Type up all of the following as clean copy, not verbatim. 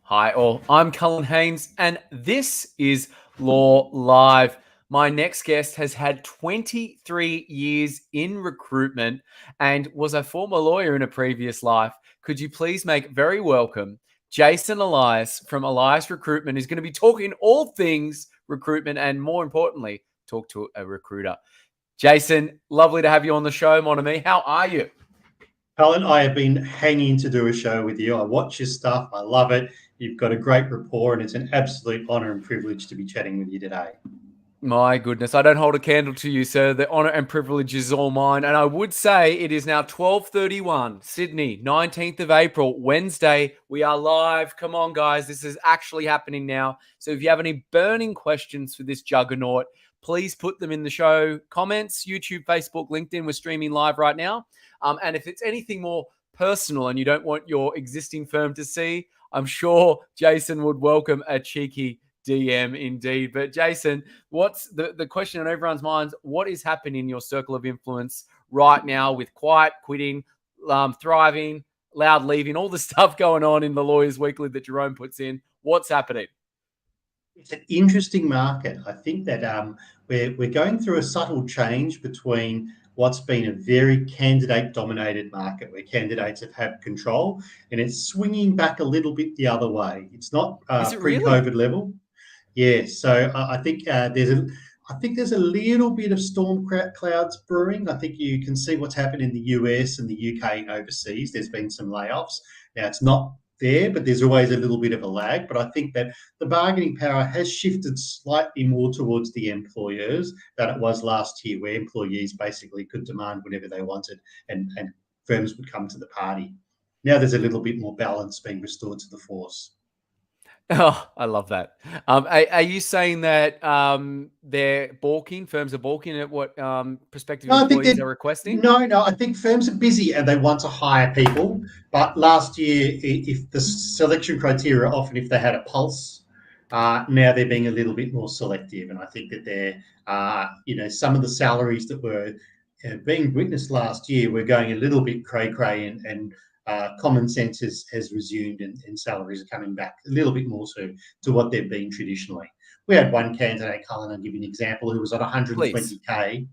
Hi, all. I'm Cullen Haynes, and this is Law Live. My next guest has had 23 years in recruitment and was a former lawyer in a previous life. Could you please make very welcome Jason Elias from Elias Recruitment, who's going to be talking all things recruitment and, more importantly, talk to a recruiter. Jason, lovely to have you on the show, mon ami. How are you? Colin, I have been hanging to do a show with you. I watch your stuff. I love it. You've got a great rapport, and it's an absolute honour and privilege to be chatting with you today. My goodness, I don't hold a candle to you, sir. The honour and privilege is all mine. And I would say it is now 12:31, Sydney, 19th of April, Wednesday. We are live. Come on, guys. This is actually happening now. So if you have any burning questions for this juggernaut, please put them in the show comments, YouTube, Facebook, LinkedIn. We're streaming live right now. And if it's anything more personal and you don't want your existing firm to see, I'm sure Jason would welcome a cheeky DM indeed. But Jason, what's the question on everyone's minds? What is happening in your circle of influence right now with quiet quitting, thriving, loud leaving, all the stuff going on in the Lawyers Weekly that Jerome puts in? What's happening? It's an interesting market. I think that we're going through a subtle change between what's been a very candidate-dominated market where candidates have had control, and it's swinging back a little bit the other way. It's not Is it really? pre-COVID level. Yeah, so I think there's a little bit of storm clouds brewing. I think you can see what's happened in the US and the UK and overseas. There's been some layoffs. Now it's not there, but there's always a little bit of a lag. But I think that the bargaining power has shifted slightly more towards the employers than it was last year, where employees basically could demand whatever they wanted and firms would come to the party. Now there's a little bit more balance being restored to the force. Oh, I love that. Are you saying that they're balking, firms are balking at what prospective No, I think employees that are requesting? no. I think firms are busy and they want to hire people. But last year, if the selection criteria, often if they had a pulse, now they're being a little bit more selective. And I think that some of the salaries that were being witnessed last year were going a little bit cray and common sense has resumed and salaries are coming back a little bit more to what they've been traditionally. We had one candidate, Cullen, I'll give you an example, who was at Please. 120K.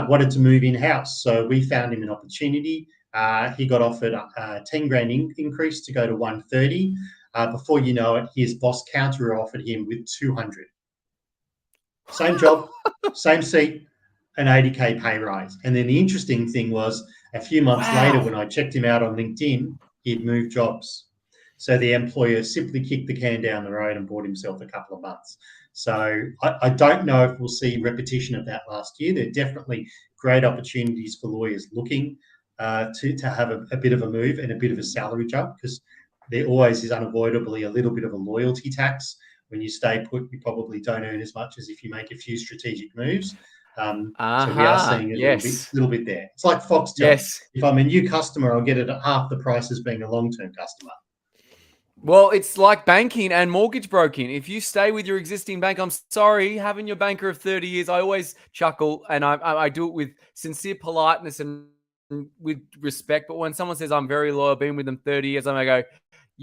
Wanted to move in-house. So we found him an opportunity. He got offered a 10 grand increase to go to 130. Before you know it, his boss counter offered him with 200. Same job, same seat, an 80K pay rise. And then the interesting thing was a few months later, when I checked him out on LinkedIn, he'd moved jobs. So the employer simply kicked the can down the road and bought himself a couple of months. So I don't know if we'll see repetition of that last year. There are definitely great opportunities for lawyers looking to have a bit of a move and a bit of a salary jump, because there always is unavoidably a little bit of a loyalty tax. When you stay put, you probably don't earn as much as if you make a few strategic moves. So we are seeing a Yes. little bit there. It's like Foxtel. Yes. If I'm a new customer, I'll get it at half the price as being a long-term customer. Well, it's like banking and mortgage broking. If you stay with your existing bank, I'm sorry, having your banker of 30 years, I always chuckle and I do it with sincere politeness and with respect. But when someone says I'm very loyal, been with them 30 years, I'm going to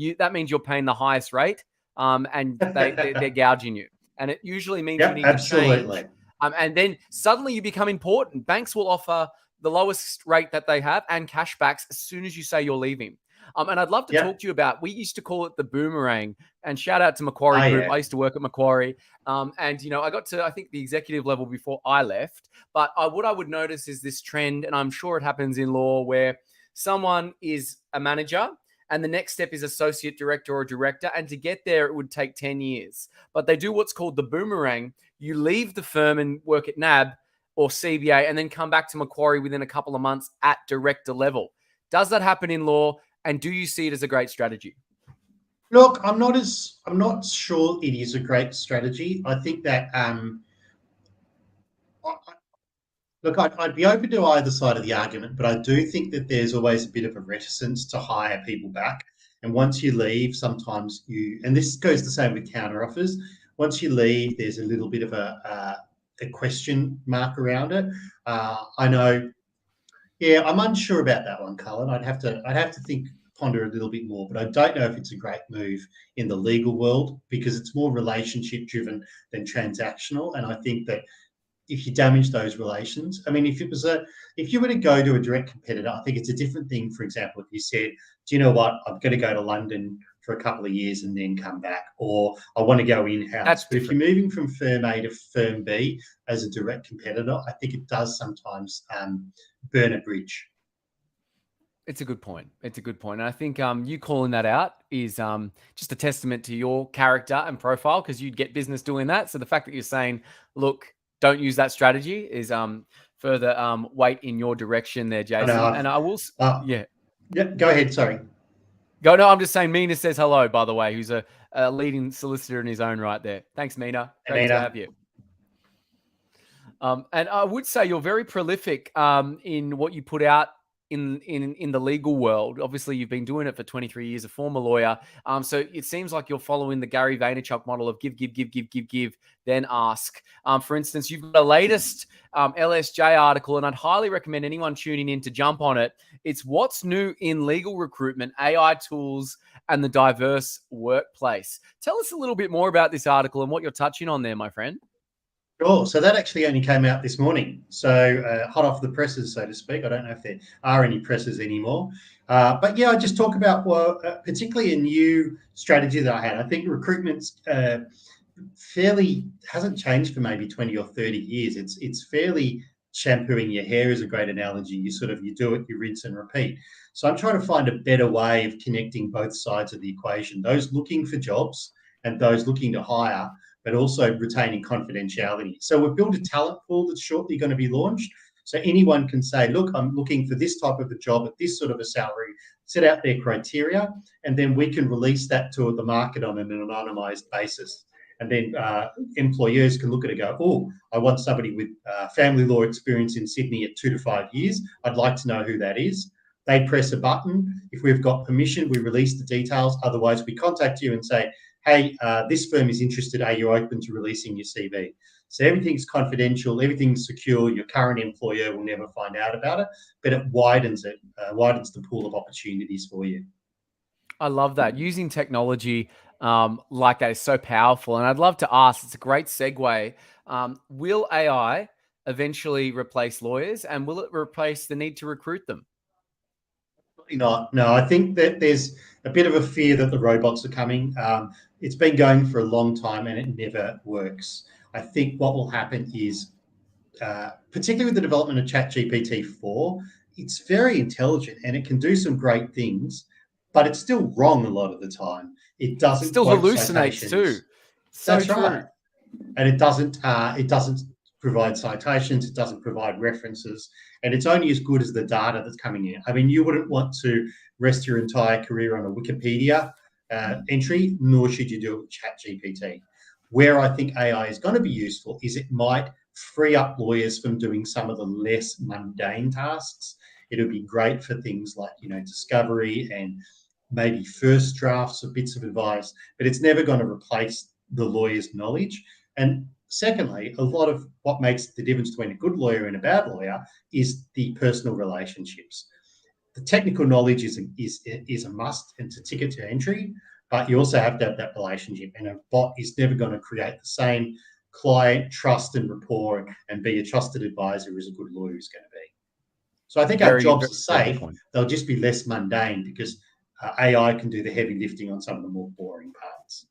go, that means you're paying the highest rate and they're gouging you. And it usually means you Yep, need to absolutely. change. And then suddenly you become important. Banks will offer the lowest rate that they have and cashbacks as soon as you say you're leaving. And I'd love to talk to you about, we used to call it the boomerang, and shout out to Macquarie Group. Yeah. I used to work at Macquarie. And, I got to, I think, the executive level before I left. But what I would notice is this trend, and I'm sure it happens in law, where someone is a manager and the next step is associate director or director. And to get there, it would take 10 years. But they do what's called the boomerang. You leave the firm and work at NAB or CBA and then come back to Macquarie within a couple of months at director level. Does that happen in law? And do you see it as a great strategy? Look, I'm not sure it is a great strategy. I think that I'd be open to either side of the argument, but I do think that there's always a bit of a reticence to hire people back. And once you leave, sometimes and this goes the same with counter offers. Once you leave, there's a little bit of a question mark around it. I know. Yeah, I'm unsure about that one, Cullen. I'd have to think ponder a little bit more, but I don't know if it's a great move in the legal world because it's more relationship driven than transactional. And I think that if you damage those relations, I mean, if you were to go to a direct competitor, I think it's a different thing. For example, if you said, do you know what, I'm going to go to London for a couple of years and then come back, or I want to go in-house. That's But if different. you're moving from firm A to firm B as a direct competitor, I think it does sometimes burn a bridge. It's a good point. It's a good point. And I think you calling that out is just a testament to your character and profile because you'd get business doing that. So the fact that you're saying, look, don't use that strategy is further weight in your direction there, Jason. And I will, yeah. Yeah, go ahead. Sorry. No, I'm just saying Mina says hello, by the way, who's a leading solicitor in his own right there. Thanks, Mina. Great to have you. And I would say you're very prolific in what you put out in the legal world. Obviously, you've been doing it for 23 years, a former lawyer. So it seems like you're following the Gary Vaynerchuk model of give, then ask. For instance, you've got the latest LSJ article, and I'd highly recommend anyone tuning in to jump on it. It's What's New in Legal Recruitment, AI Tools, and the Diverse Workplace. Tell us a little bit more about this article and what you're touching on there, my friend. Sure. So that actually only came out this morning. So hot off the presses, so to speak. I don't know if there are any presses anymore. But yeah, I just talk about, particularly a new strategy that I had. I think recruitment's fairly hasn't changed for maybe 20 or 30 years. It's fairly shampooing your hair is a great analogy. You do it, you rinse and repeat. So I'm trying to find a better way of connecting both sides of the equation, those looking for jobs and those looking to hire, but also retaining confidentiality. So we've built a talent pool that's shortly going to be launched. So anyone can say, look, I'm looking for this type of a job at this sort of a salary, set out their criteria, and then we can release that to the market on an anonymized basis. And then employers can look at it and go, oh, I want somebody with family law experience in Sydney at 2 to 5 years. I'd like to know who that is. They press a button. If we've got permission, we release the details. Otherwise, we contact you and say, hey, this firm is interested. Are you open to releasing your CV? So everything's confidential, everything's secure. Your current employer will never find out about it, but it widens the pool of opportunities for you. I love that. Using technology like that is so powerful. And I'd love to ask, it's a great segue. Will AI eventually replace lawyers, and will it replace the need to recruit them? Not. No, I think that there's a bit of a fear that the robots are coming. It's been going for a long time and it never works. I think what will happen is, particularly with the development of ChatGPT 4, it's very intelligent and it can do some great things, but it's still wrong a lot of the time. It doesn't still hallucinates citations. too. So That's true. Right. And it doesn't provide citations, it doesn't provide references, and it's only as good as the data that's coming in. I mean, you wouldn't want to rest your entire career on a Wikipedia entry, nor should you do it with ChatGPT. Where I think AI is going to be useful is it might free up lawyers from doing some of the less mundane tasks. It'll be great for things like, discovery and maybe first drafts of bits of advice, but it's never going to replace the lawyer's knowledge. And secondly, a lot of what makes the difference between a good lawyer and a bad lawyer is the personal relationships. The technical knowledge is a must and it's a ticket to entry, but you also have to have that relationship. And a bot is never going to create the same client trust and rapport and be a trusted advisor as a good lawyer is going to be. So I think our jobs are safe. They'll just be less mundane because AI can do the heavy lifting on some of the more boring parts.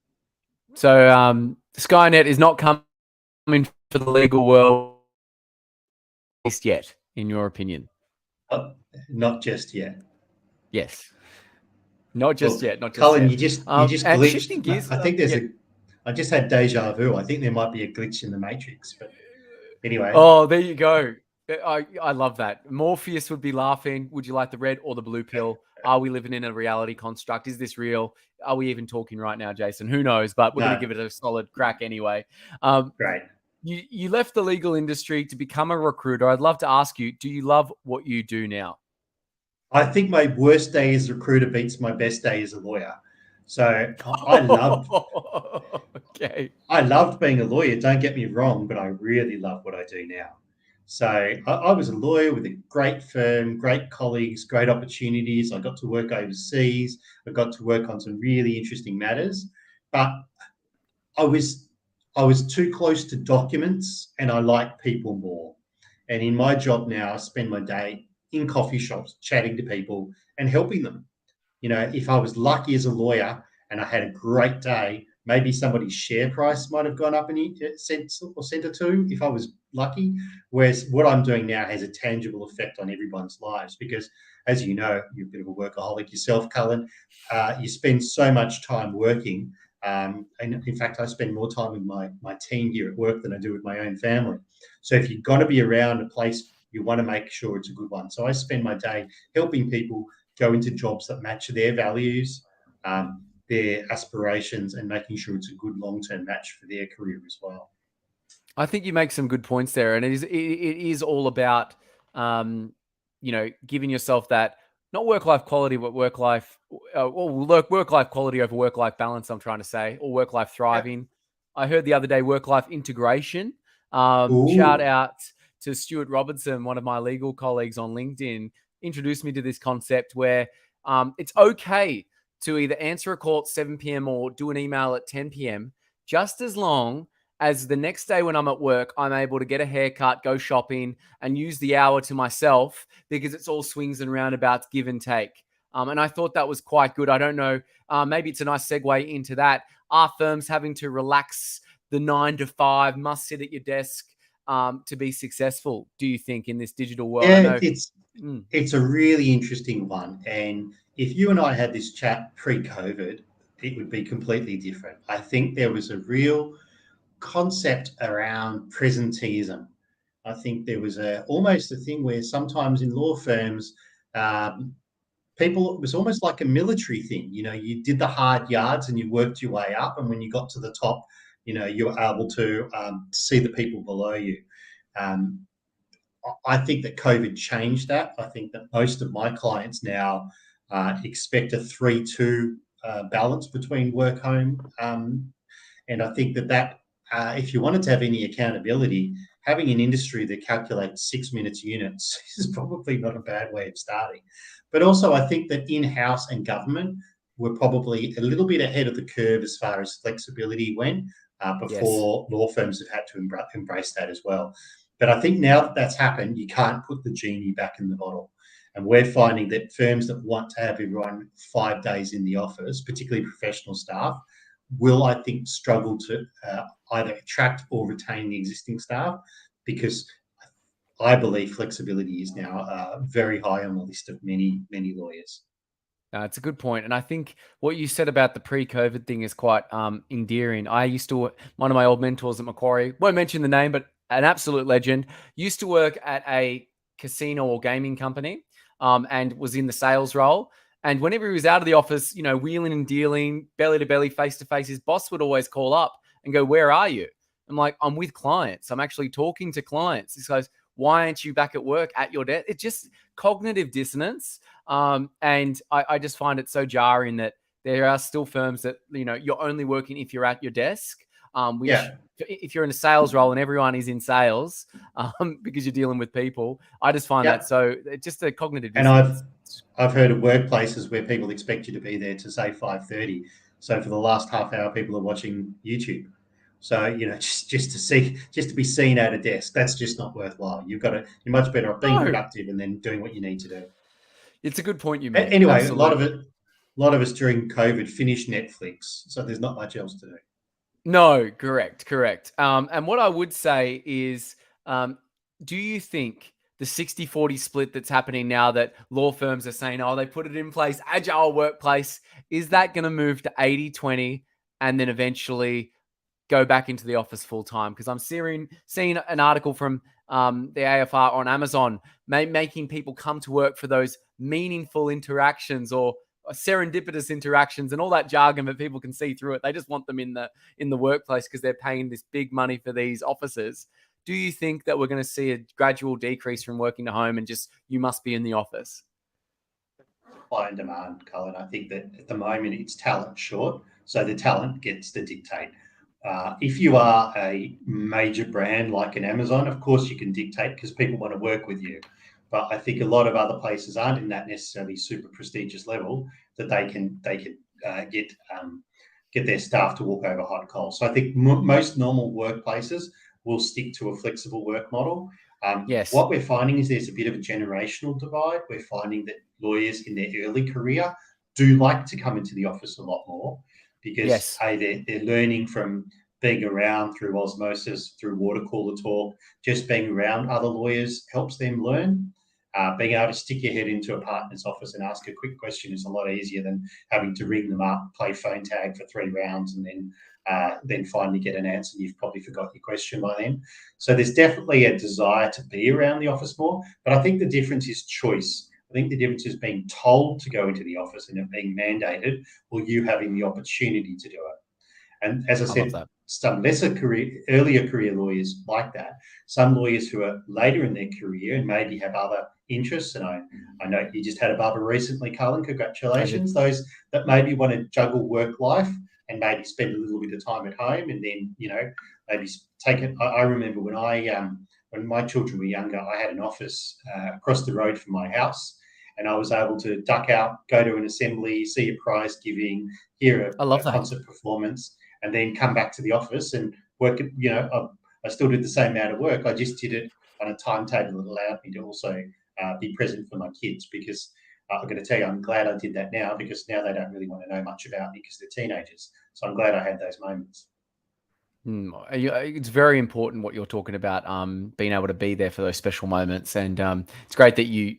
So Skynet is not coming for the legal world just yet, in your opinion? Not just yet. Yes. Not just yet. Not just Colin, yet. you just glitched. Shifting gears, I think I just had deja vu. I think there might be a glitch in the Matrix, but anyway. Oh, there you go. I love that. Morpheus would be laughing. Would you like the red or the blue pill? Are we living in a reality construct? Is this real? Are we even talking right now, Jason? Who knows? But we're going to give it a solid crack anyway. Great. You left the legal industry to become a recruiter. I'd love to ask you, do you love what you do now? I think my worst day as a recruiter beats my best day as a lawyer. So I loved being a lawyer. Don't get me wrong, but I really love what I do now. So I was a lawyer with a great firm, great colleagues, great opportunities. I got to work overseas. I got to work on some really interesting matters, but I was I was too close to documents, and I like people more. And in my job now, I spend my day in coffee shops, chatting to people and helping them. If I was lucky as a lawyer and I had a great day, maybe somebody's share price might have gone up in a cent or cent or two if I was lucky. Whereas what I'm doing now has a tangible effect on everyone's lives because, as you know, you're a bit of a workaholic yourself, Cullen. You spend so much time working. And in fact, I spend more time with my team here at work than I do with my own family. So if you're going to be around a place, you want to make sure it's a good one. So I spend my day helping people go into jobs that match their values, their aspirations, and making sure it's a good long-term match for their career as well. I think you make some good points there, and it is all about giving yourself that not work-life quality, but work-life work-life quality over work-life balance. I'm trying to say, or work-life Yep. thriving. I heard the other day work-life integration. Shout Ooh. out to Stuart Robertson, one of my legal colleagues on LinkedIn, introduced me to this concept where it's okay to either answer a call at 7 p.m. or do an email at 10 p.m. just as long as the next day when I'm at work, I'm able to get a haircut, go shopping, and use the hour to myself because it's all swings and roundabouts, give and take. And I thought that was quite good. I don't know, maybe it's a nice segue into that. Are firms having to relax the 9 to 5, must sit at your desk to be successful, do you think, in this digital world? I Yeah, know. it's a really interesting one. And if you and I had this chat pre-COVID, it would be completely different. I think there was a real concept around presenteeism. I think there was almost a thing where sometimes in law firms, um, people, it was almost like a military thing. You did the hard yards and you worked your way up, and when you got to the top, you were able to see the people below you. Um, I think that COVID changed that. I think that most of my clients now expect a 3-2 balance between work home, and I think that if you wanted to have any accountability, having an industry that calculates 6 minutes units is probably not a bad way of starting. But also, I think that in-house and government were probably a little bit ahead of the curve as far as flexibility went Yes. before law firms have had to embrace that as well. But I think now that that's happened, you can't put the genie back in the bottle. And we're finding that firms that want to have everyone 5 days in the office, particularly professional staff, will, I think, struggle to either attract or retain the existing staff because I believe flexibility is now very high on the list of many, many lawyers. It's a good point. And I think what you said about the pre-COVID thing is quite endearing. I used to, one of my old mentors at Macquarie, won't mention the name, but an absolute legend, used to work at a casino or gaming company and was in the sales role. And whenever he was out of the office, wheeling and dealing, belly to belly, face to face, his boss would always call up and go, "Where are you?" I'm like, "I'm with clients. I'm actually talking to clients." He goes, "Why aren't you back at work at your desk?" It's just cognitive dissonance. And I just find it so jarring that there are still firms that, you're only working if you're at your desk, which Yeah, if you're in a sales role and everyone is in sales because you're dealing with people, I just find that yeah. so just a cognitive And I've dissonance. I've heard of workplaces where people expect you to be there to say 5:30. So for the last half hour, people are watching YouTube. So just to be seen at a desk, that's just not worthwhile. You're much better off being No, productive and then doing what you need to do. it's a good point you make. Anyway, Absolutely. a lot of us during COVID finished Netflix, so there's not much else to do. No, correct. And what I would say is, do you think the 60-40 split that's happening now that law firms are saying, oh, they put it in place, agile workplace, is that going to move to 80-20 and then eventually go back into the office full time? Because I'm seeing an article from the AFR on Amazon making people come to work for those meaningful interactions or serendipitous interactions and all that jargon, but people can see through it. They just want them in the workplace because they're paying this big money for these offices. Do you think that we're going to see a gradual decrease from working to home and just you must be in the office? Supply and demand, Colin. I think that at the moment it's talent short, so the talent gets to dictate. If you are a major brand like an Amazon, of course you can dictate because people want to work with you. But I think a lot of other places aren't in that necessarily super prestigious level that they can get their staff to walk over hot coals. So I think most normal workplaces will stick to a flexible work model. Yes. What we're finding is there's a bit of a generational divide. We're finding that lawyers in their early career do like to come into the office a lot more because Yes. they're learning from being around through osmosis, through water cooler talk, just being around other lawyers helps them learn. Being able to stick your head into a partner's office and ask a quick question is a lot easier than having to ring them up, play phone tag for 3 rounds, and then finally get an answer and you've probably forgot your question by then. So there's definitely a desire to be around the office more, but I think the difference is choice. I think the difference is being told to go into the office and it being mandated, or you having the opportunity to do it. And as I I love said, that. some earlier career lawyers like that. Some lawyers who are later in their career and maybe have other interests. And I know you just had a barber recently, Cullen. Congratulations. Those that maybe want to juggle work life and maybe spend a little bit of time at home and then, maybe take it. I remember when my children were younger, I had an office across the road from my house. And I was able to duck out, go to an assembly, see a prize giving, hear I love a that. concert performance, and then come back to the office and work. I still did the same amount of work. I just did it on a timetable that allowed me to also be present for my kids because I'm going to tell you, I'm glad I did that now because now they don't really want to know much about me because they're teenagers. So I'm glad I had those moments. It's very important what you're talking about, being able to be there for those special moments. And it's great that you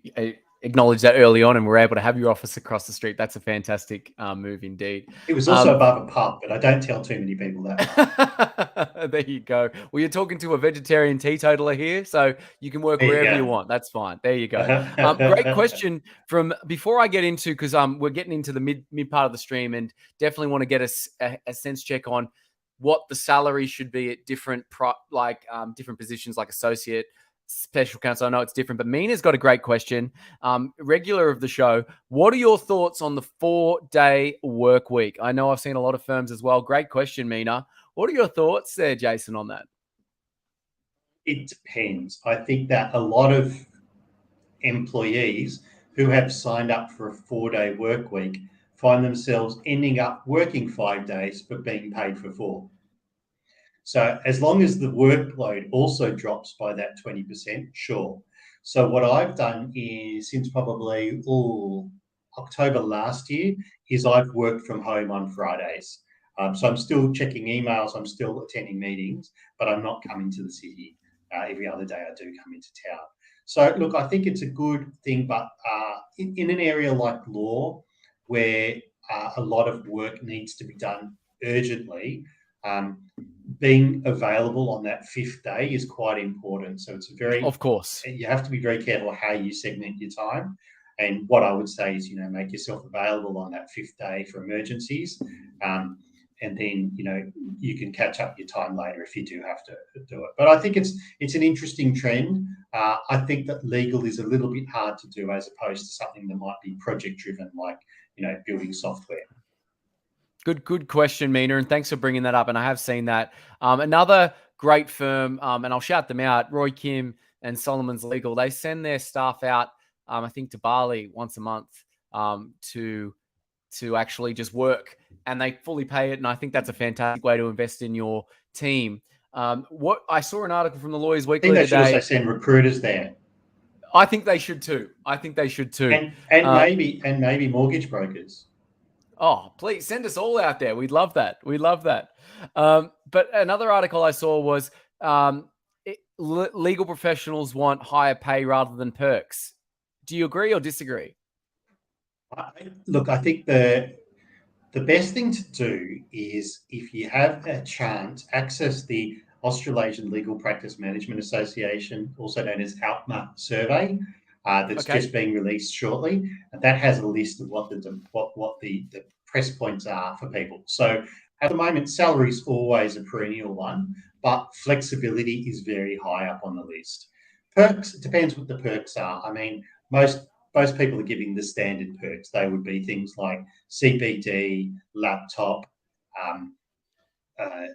acknowledged that early on and were able to have your office across the street. That's a fantastic move indeed. It was also above a pub, but I don't tell too many people that. There you go. Well, you're talking to a vegetarian teetotaler here, so you can work There you wherever you go. want. That's fine. There you go. Great question from before I get into, because we're getting into the mid part of the stream and definitely want to get a sense check on what the salary should be at different different positions like associate, special counsel. I know it's different, but Mina's got a great question. Regular of the show. What are your thoughts on the 4-day work week? I know I've seen a lot of firms as well. Great question, Mina. What are your thoughts there, Jason, on that? It depends. I think that a lot of employees who have signed up for a 4-day work week find themselves ending up working 5 days but being paid for 4. So as long as the workload also drops by that 20%, sure. So what I've done is since probably October last year is I've worked from home on Fridays. So I'm still checking emails, I'm still attending meetings, but I'm not coming to the city. Every other day I do come into town. So look, I think it's a good thing, but in an area like law, where a lot of work needs to be done urgently, being available on that 5th day is quite important. So it's Of course. you have to be very careful how you segment your time. And what I would say is, make yourself available on that 5th day for emergencies. And then, you can catch up your time later if you do have to do it. But I think it's an interesting trend. I think that legal is a little bit hard to do as opposed to something that might be project driven, like, building software. Good question, Mina, and thanks for bringing that up. And I have seen that. Another great firm, and I'll shout them out, Roy Kim and Solomon's Legal. They send their staff out, I think, to Bali once a month to actually just work, and they fully pay it. And I think that's a fantastic way to invest in your team. What I saw an article from the Lawyers Weekly I think they today. should also send recruiters there. I think they should too. And maybe mortgage brokers. Oh, please send us all out there. We'd love that. But another article I saw was legal professionals want higher pay rather than perks. Do you agree or disagree? Look, I think the best thing to do is, if you have a chance, access the Australasian Legal Practice Management Association, also known as ALPMA survey, that's just being released shortly. And that has a list of what the press points are for people. So at the moment, salary is always a perennial one, but flexibility is very high up on the list. Perks, it depends what the perks are. I mean, most people are giving the standard perks. They would be things like CPD, laptop,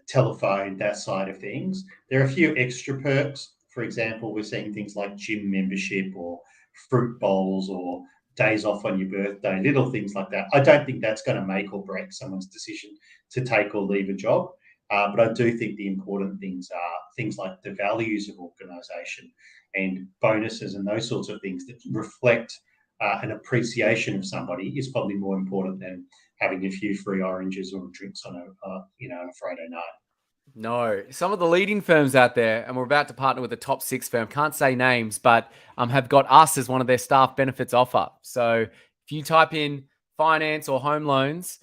telephone, that side of things. There are a few extra perks. For example, we're seeing things like gym membership or fruit bowls or days off on your birthday, little things like that. I don't think that's going to make or break someone's decision to take or leave a job. But I do think the important things are things like the values of organisation and bonuses and those sorts of things that reflect an appreciation of somebody is probably more important than having a few free oranges or drinks on on a Friday night. No, some of the leading firms out there, and we're about to partner with a top 6 firm, can't say names, but have got us as one of their staff benefits offer. So if you type in finance or home loans,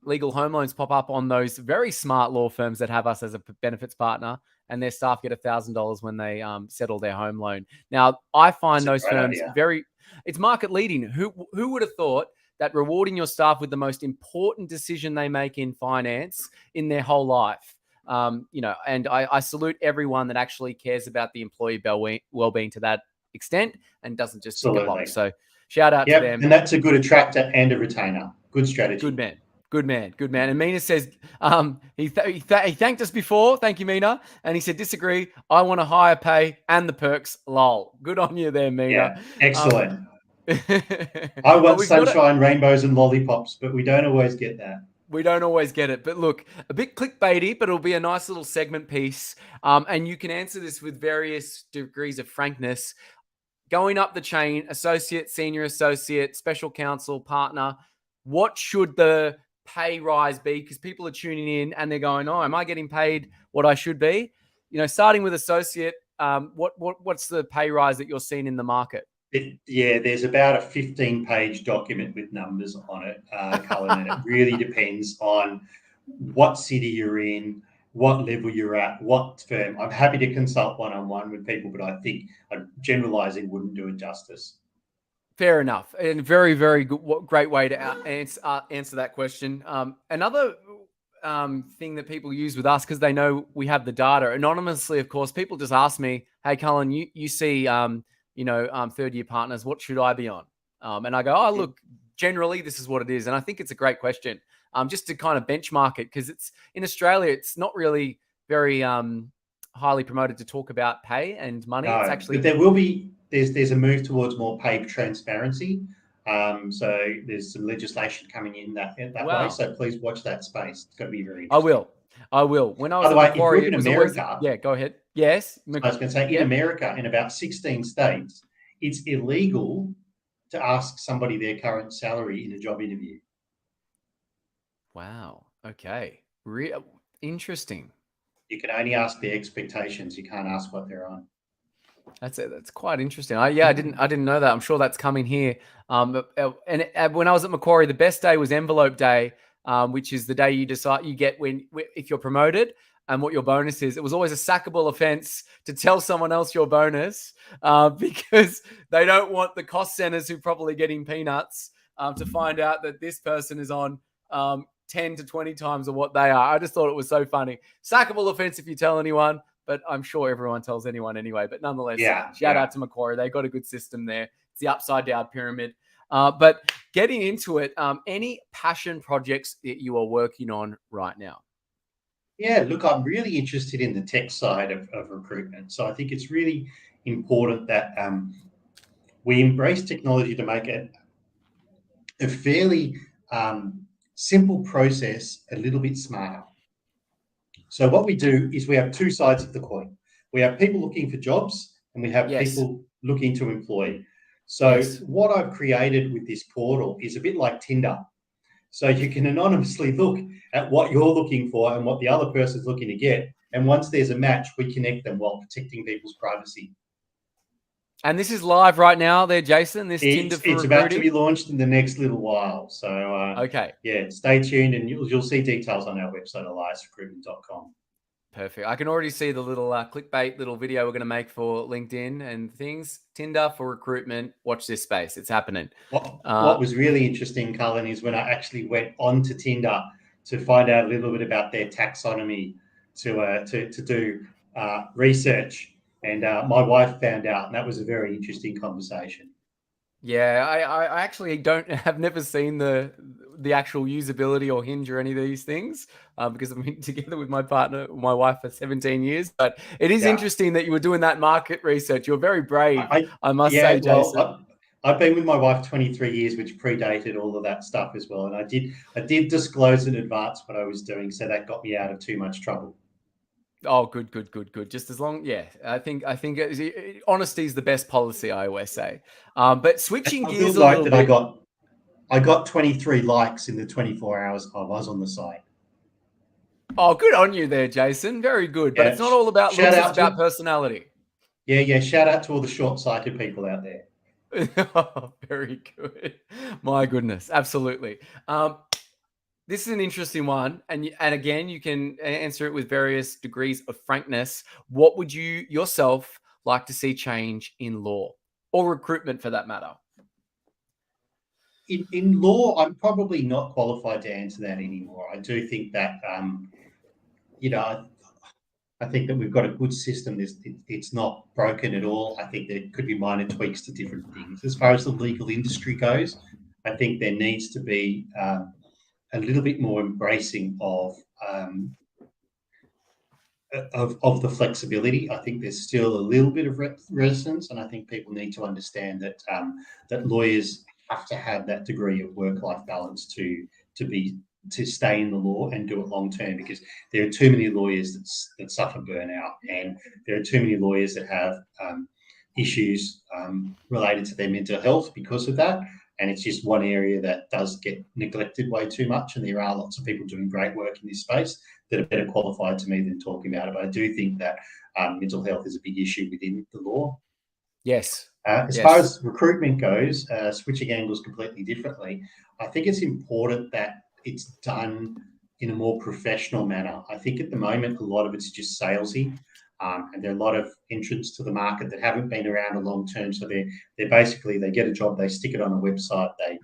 legal home loans pop up on those very smart law firms that have us as a benefits partner, and their staff get $1,000 when they settle their home loan. Now, I find those firms it's market leading. Who would have thought that rewarding your staff with the most important decision they make in finance in their whole life? And I salute everyone that actually cares about the employee well-being to that extent and doesn't just tick a box. So shout out to them. And that's a good attractor and a retainer. Good strategy. Good man. And Mina says he thanked us before. Thank you, Mina. And he said, disagree. I want a higher pay and the perks. Lol. Good on you there, Mina. Yeah, excellent. I want sunshine, rainbows, and lollipops, but we don't always get that. We don't always get it. But look, a bit clickbaity, but it'll be a nice little segment piece. And you can answer this with various degrees of frankness. Going up the chain, associate, senior associate, special counsel, partner, what should the pay rise be? Because people are tuning in and they're going, oh, am I getting paid what I should be? Starting with associate, what's the pay rise that you're seeing in the market? There's about a 15-page document with numbers on it, Cullen, and it really depends on what city you're in, what level you're at, what firm. I'm happy to consult one-on-one with people, but I think generalizing wouldn't do it justice. Fair enough. And very, very good, great way to answer that question. Another thing that people use with us, because they know we have the data, anonymously, of course, people just ask me, hey, Cullen, you see... third-year partners, what should I be on? And I go, oh, look, generally this is what it is. And I think it's a great question, just to kind of benchmark it, because it's in Australia, it's not really very highly promoted to talk about pay and money. No, it's actually, but there will be, there's a move towards more pay transparency. So there's some legislation coming in that way. So please watch that space. It's going to be very interesting. I will. When I was By the way, if you're in America, yeah, go ahead. Yes. I was going to say, in America, in about 16 states, it's illegal to ask somebody their current salary in a job interview. Wow. Okay. Interesting. You can only ask their expectations. You can't ask what they're on. That's quite interesting. I didn't know that. I'm sure that's coming here. And when I was at Macquarie, the best day was envelope day, which is the day you decide you get if you're promoted and what your bonus is. It was always a sackable offense to tell someone else your bonus because they don't want the cost centers who are probably getting peanuts to find out that this person is on 10 to 20 times of what they are. I just thought it was so funny. Sackable offense if you tell anyone, but I'm sure everyone tells anyone anyway. But nonetheless, shout out to Macquarie. They got a good system there. It's the upside down pyramid. But getting into it, any passion projects that you are working on right now? Yeah, look, I'm really interested in the tech side of recruitment. So I think it's really important that we embrace technology to make it a fairly simple process a little bit smarter. So what we do is we have two sides of the coin. We have people looking for jobs and we have people looking to employ. So what I've created with this portal is a bit like Tinder. So you can anonymously look at what you're looking for and what the other person's looking to get. And once there's a match, we connect them while protecting people's privacy. And this is live right now there, Jason, Tinder for It's about to be launched in the next little while. So, stay tuned and you'll see details on our website, eliasrecruitment.com. Perfect. I can already see the little clickbait little video we're going to make for LinkedIn and things. Tinder for recruitment. Watch this space. It's happening. What was really interesting, Cullen, is when I actually went onto Tinder to find out a little bit about their taxonomy to do research. And my wife found out, and that was a very interesting conversation. Yeah, I actually have never seen the the actual usability or Hinge or any of these things because I've been together with my wife for 17 years. But it is interesting that you were doing that market research. You're very brave, I must say, Jason. Well, I've been with my wife 23 years, which predated all of that stuff as well. And I did disclose in advance what I was doing, so that got me out of too much trouble. Oh, good. Just as long, yeah. I think honesty is the best policy, I always say. But switching gears a little bit. I got 23 likes in the 24 hours I was on the site. Oh, good on you there, Jason. Very good. But it's not all about looks, it's about personality. Yeah. Shout out to all the short-sighted people out there. Oh, very good. My goodness, absolutely. This is an interesting one, and again, you can answer it with various degrees of frankness. What would you yourself like to see change in law or recruitment, for that matter? In law, I'm probably not qualified to answer that anymore. I do think that, I think that we've got a good system. It's not broken at all. I think there could be minor tweaks to different things. As far as the legal industry goes, I think there needs to be a little bit more embracing of the flexibility. I think there's still a little bit of resistance, and I think people need to understand that that lawyers have to have that degree of work-life balance to stay in the law and do it long term, because there are too many lawyers that suffer burnout, and there are too many lawyers that have issues related to their mental health because of that. And it's just one area that does get neglected way too much. And there are lots of people doing great work in this space that are better qualified to me than talking about it. But I do think that mental health is a big issue within the law. Yes. As far as recruitment goes, switching angles completely differently, I think it's important that it's done in a more professional manner. I think at the moment, a lot of it's just salesy. And there are a lot of entrants to the market that haven't been around a long term. So they're basically, they get a job, they stick it on a website, they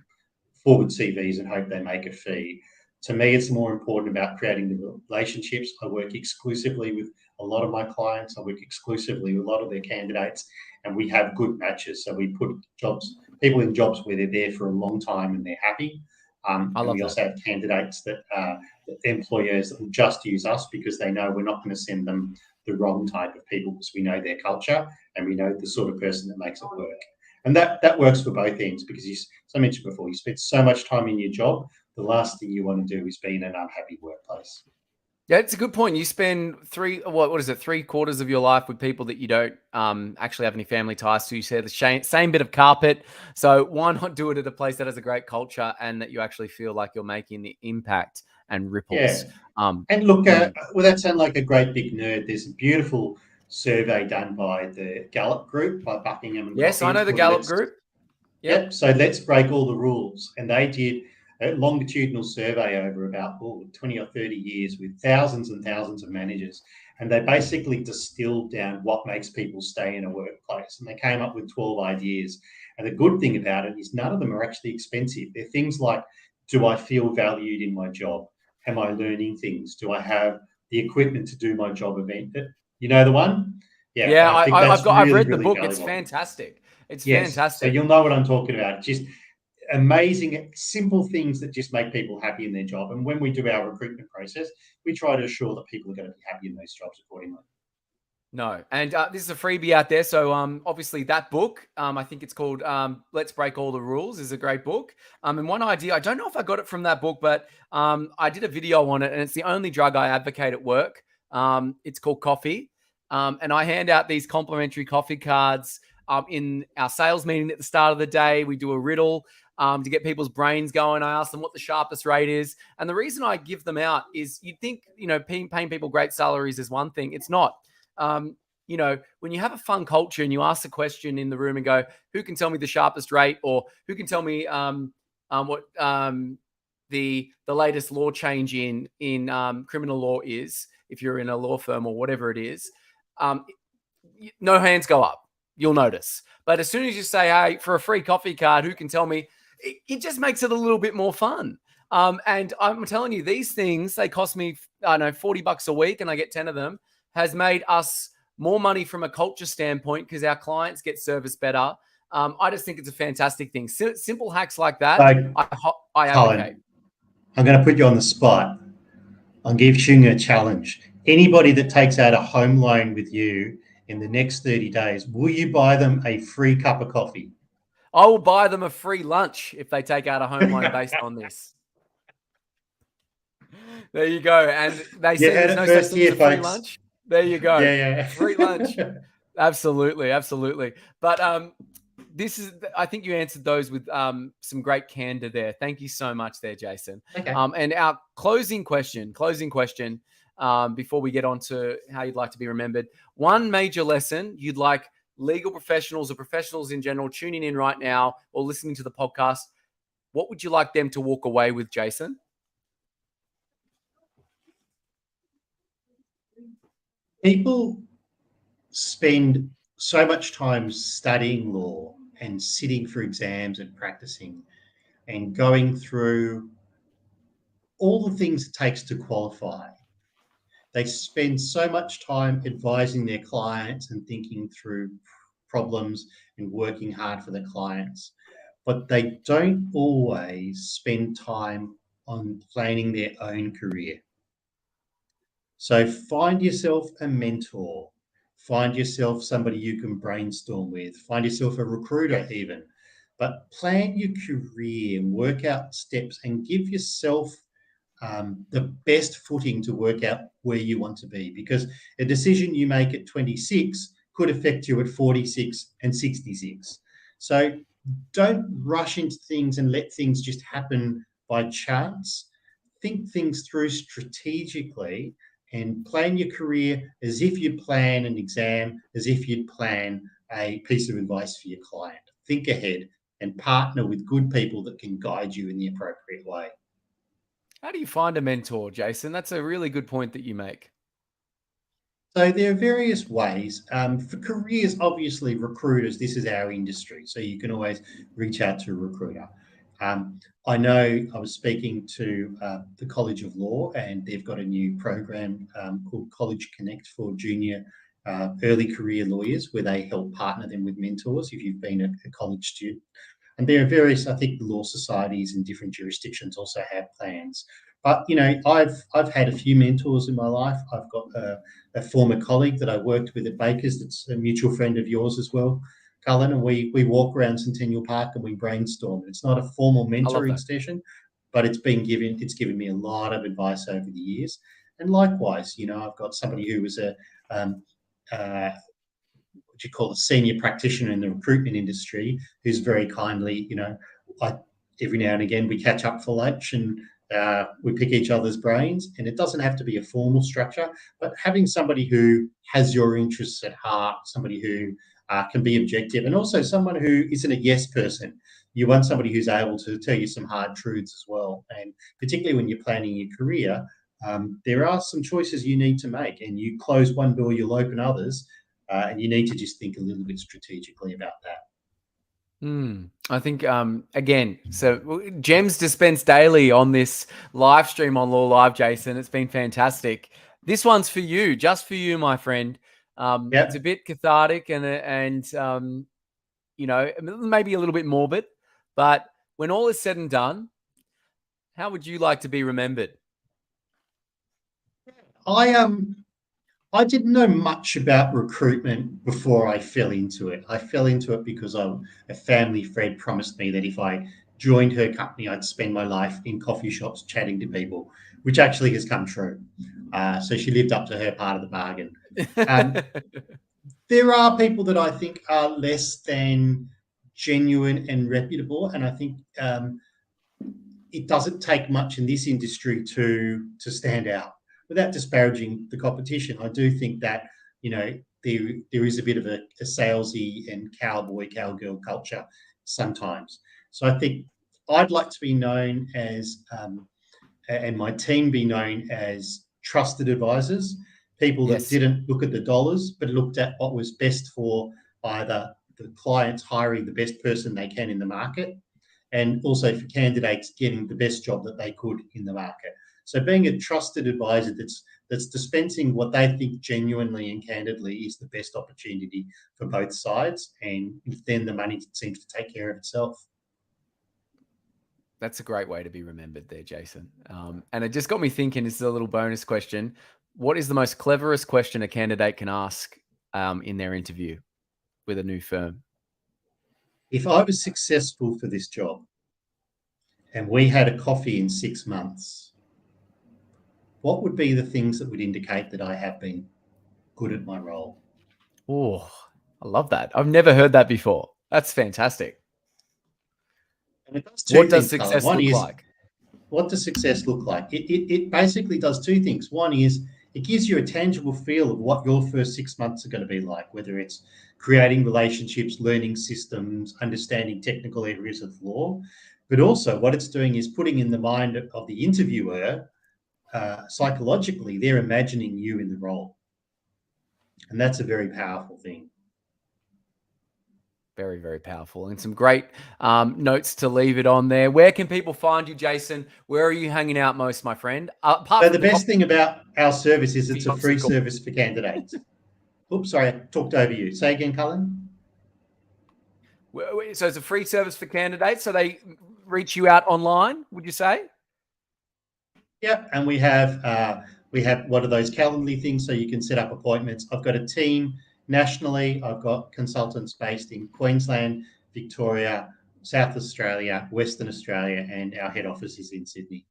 forward CVs and hope they make a fee. To me, it's more important about creating the relationships. I work exclusively with a lot of my clients. I work exclusively with a lot of their candidates, and we have good matches. So we put people in jobs where they're there for a long time and they're happy. And we also have candidates that employers that will just use us because they know we're not going to send them the wrong type of people, because we know their culture and we know the sort of person that makes it work. And that works for both ends, because as I mentioned before, you spend so much time in your job, the last thing you want to do is be in an unhappy workplace. Yeah, it's a good point. You spend 3/4 of your life with people that you don't actually have any family ties to. You share the same bit of carpet. So why not do it at a place that has a great culture and that you actually feel like you're making the impact and ripples? Yeah. And look, without sounding like a great big nerd, there's a beautiful survey done by the Gallup Group, by Buckingham and Yes, I know the Gallup Group. Yep. So let's break all the rules. And they did a longitudinal survey over about 20 or 30 years with thousands and thousands of managers. And they basically distilled down what makes people stay in a workplace. And they came up with 12 ideas. And the good thing about it is none of them are actually expensive. They're things like, do I feel valued in my job? Am I learning things? Do I have the equipment to do my job event? You know the one? Yeah, I've read the book. Valuable. It's fantastic. It's fantastic. So you'll know what I'm talking about. Just amazing, simple things that just make people happy in their job. And when we do our recruitment process, we try to assure that people are going to be happy in those jobs accordingly. No, and this is a freebie out there. So obviously that book, I think it's called Let's Break All the Rules, is a great book. And one idea, I don't know if I got it from that book, but I did a video on it, and it's the only drug I advocate at work. It's called coffee. And I hand out these complimentary coffee cards in our sales meeting at the start of the day. We do a riddle to get people's brains going. I ask them what the sharpest rate is. And the reason I give them out is you'd think, paying people great salaries is one thing. It's not. When you have a fun culture and you ask a question in the room and go, who can tell me the sharpest rate, or who can tell me what the latest law change in criminal law is, if you're in a law firm or whatever it is, no hands go up. You'll notice. But as soon as you say, hey, for a free coffee card, who can tell me, it just makes it a little bit more fun. And I'm telling you, these things, they cost me, I don't know, $40 a week, and I get 10 of them, has made us more money from a culture standpoint because our clients get service better. I just think it's a fantastic thing. Simple hacks like that, I advocate. I'm going to put you on the spot. I'm giving you a challenge. Anybody that takes out a home loan with you in the next 30 days, will you buy them a free cup of coffee? I will buy them a free lunch if they take out a home loan based on this. There you go. And they You say heard there's it no such first thing as here, a free folks. lunch. There you go. Yeah. Free lunch. Absolutely, absolutely. But this is, I think you answered those with some great candor there. Thank you so much there, Jason. Okay. And our closing question, before we get on to how you'd like to be remembered. One major lesson you'd like legal professionals or professionals in general tuning in right now or listening to the podcast, what would you like them to walk away with, Jason? People spend so much time studying law and sitting for exams and practicing and going through all the things it takes to qualify. They spend so much time advising their clients and thinking through problems and working hard for their clients, but they don't always spend time on planning their own career. So find yourself a mentor, find yourself somebody you can brainstorm with, find yourself a recruiter even, but plan your career and work out steps and give yourself the best footing to work out where you want to be, because a decision you make at 26 could affect you at 46 and 66. So don't rush into things and let things just happen by chance. Think things through strategically and plan your career as if you'd plan an exam, as if you'd plan a piece of advice for your client. Think ahead and partner with good people that can guide you in the appropriate way. How do you find a mentor, Jason? That's a really good point that you make. So there are various ways. For careers, obviously, recruiters, this is our industry. So you can always reach out to a recruiter. I know I was speaking to the College of Law, and they've got a new program called College Connect for junior early career lawyers, where they help partner them with mentors if you've been a college student. And there are various, I think, the law societies in different jurisdictions also have plans. But I've had a few mentors in my life. I've got a former colleague that I worked with at Baker's that's a mutual friend of yours as well, Cullen, and we walk around Centennial Park and we brainstorm. It's not a formal I love mentoring that. session, but it's given me a lot of advice over the years. And likewise, I've got somebody who was a what you call a senior practitioner in the recruitment industry who's very kindly, every now and again we catch up for lunch and we pick each other's brains. And it doesn't have to be a formal structure, but having somebody who has your interests at heart, somebody who can be objective, and also someone who isn't a yes person. You want somebody who's able to tell you some hard truths as well. And particularly when you're planning your career, there are some choices you need to make, and you close one door, you'll open others. And you need to just think a little bit strategically about that. I think, again, so gems dispensed daily on this live stream on Law Live, Jason. It's been fantastic. This one's for you, just for you, my friend. Yep. It's a bit cathartic and maybe a little bit morbid, but when all is said and done, how would you like to be remembered? I didn't know much about recruitment before I fell into it. I fell into it because a family friend promised me that if I joined her company, I'd spend my life in coffee shops chatting to people, which actually has come true. So she lived up to her part of the bargain. There are people that I think are less than genuine and reputable, and I think it doesn't take much in this industry to stand out. Without disparaging the competition, I do think that there is a bit of a salesy and cowgirl culture sometimes. So I think I'd like to be known as, and my team be known as, trusted advisors, people that Yes. didn't look at the dollars but looked at what was best for either the clients hiring the best person they can in the market, and also for candidates getting the best job that they could in the market. So being a trusted advisor that's dispensing what they think genuinely and candidly is the best opportunity for both sides, and then the money seems to take care of itself. That's a great way to be remembered there, Jason. And it just got me thinking, this is a little bonus question. What is the most cleverest question a candidate can ask in their interview with a new firm? If I was successful for this job and we had a coffee in 6 months, what would be the things that would indicate that I have been good at my role? Oh, I love that. I've never heard that before. That's fantastic. And it does What two does things, Colin. success One look is, like? what does success look like? It basically does two things. One is it gives you a tangible feel of what your first 6 months are going to be like, whether it's creating relationships, learning systems, understanding technical areas of law. But also, what it's doing is putting in the mind of the interviewer, psychologically, they're imagining you in the role. And that's a very powerful thing. Very, very powerful. And some great notes to leave it on there. Where can people find you, Jason? Where are you hanging out most, my friend? Apart So from the best thing about our service is it's a on free Circulate. service for candidates. Oops, sorry, I talked over you. Say again, Cullen. So it's a free service for candidates. So they reach you out online, would you say? Yeah, and we have one of those Calendly things so you can set up appointments. I've got a team nationally. I've got consultants based in Queensland, Victoria, South Australia, Western Australia, and our head office is in Sydney.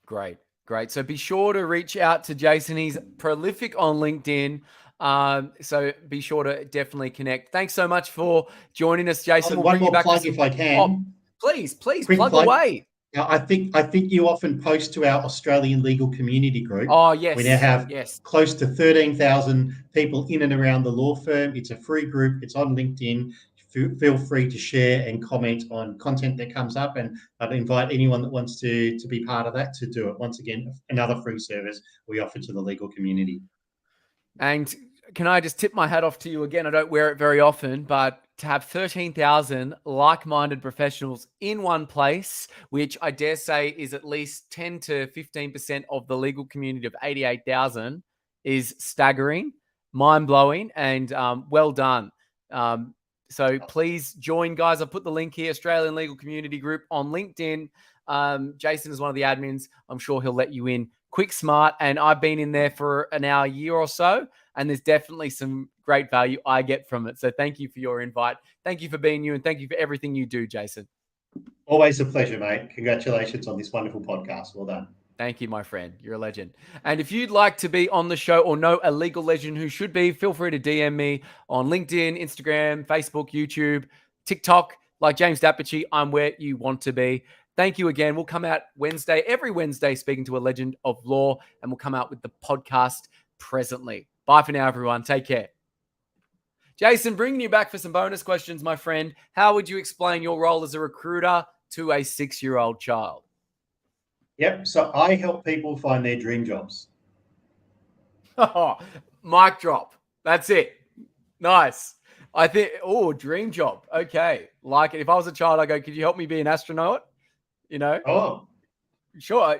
Great, great. So be sure to reach out to Jason. He's prolific on LinkedIn. So be sure to definitely connect. Thanks so much for joining us, Jason. We'll One bring you more back plug for some. if I can. Oh, please Quick plug plug. away. Now, I think you often post to our Australian legal community group. Oh, yes. We now have yes. close to 13,000 people in and around the law firm. It's a free group. It's on LinkedIn. Feel free to share and comment on content that comes up. And I'd invite anyone that wants to be part of that to do it. Once again, another free service we offer to the legal community. And can I just tip my hat off to you again? I don't wear it very often, but to have 13,000 like-minded professionals in one place, which I dare say is at least 10 to 15% of the legal community of 88,000, is staggering, mind-blowing, and well done. So please join, guys. I've put the link here, Australian Legal Community Group on LinkedIn. Jason is one of the admins. I'm sure he'll let you in quick, smart. And I've been in there for an hour, year or so. And there's definitely some great value I get from it. So thank you for your invite. Thank you for being you. And thank you for everything you do, Jason. Always a pleasure, mate. Congratulations on this wonderful podcast. Well done. Thank you, my friend. You're a legend. And if you'd like to be on the show or know a legal legend who should be, feel free to DM me on LinkedIn, Instagram, Facebook, YouTube, TikTok. Like James Dapachi, I'm where you want to be. Thank you again. We'll come out every Wednesday, speaking to a legend of law, and we'll come out with the podcast presently. Bye for now, everyone. Take care. Jason, bringing you back for some bonus questions, my friend. How would you explain your role as a recruiter to a 6-year-old child? Yep. So I help people find their dream jobs. Oh, mic drop. That's it. Nice. I think, dream job. Okay. Like it. If I was a child, I go, could you help me be an astronaut? You know? Oh. Sure.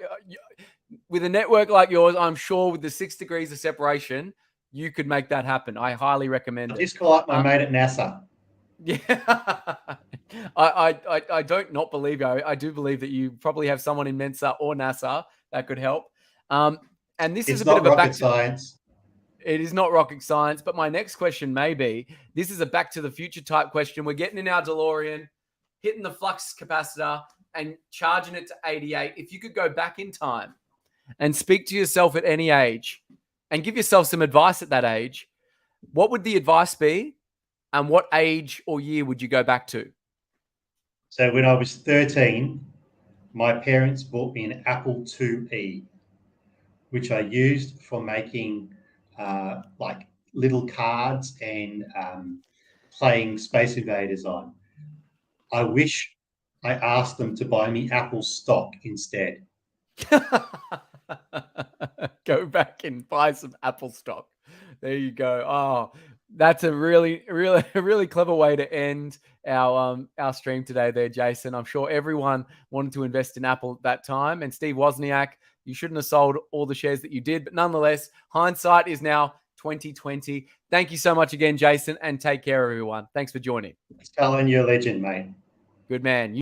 With a network like yours, I'm sure with the 6 degrees of separation, you could make that happen. I highly recommend it. Just call up my mate at NASA. Yeah. I don't not believe you. I do believe that you probably have someone in Mensa or NASA that could help. And this is a bit of a rocket science. It is not rocket science, but my next question may be, this is a back to the future type question. We're getting in our DeLorean, hitting the flux capacitor and charging it to 88. If you could go back in time and speak to yourself at any age and give yourself some advice at that age, what would the advice be? And what age or year would you go back to? So when I was 13, my parents bought me an Apple IIe, which I used for making like little cards and playing Space Invaders on. I wish I asked them to buy me Apple stock instead. Go back and buy some Apple stock. There you go. Oh, that's a really clever way to end our stream today there, Jason. I'm sure everyone wanted to invest in Apple at that time. And Steve Wozniak, you shouldn't have sold all the shares that you did. But nonetheless, hindsight is now 2020. Thank you so much again, Jason, and take care, everyone. Thanks for joining. Colin, you're a legend, mate. Good man.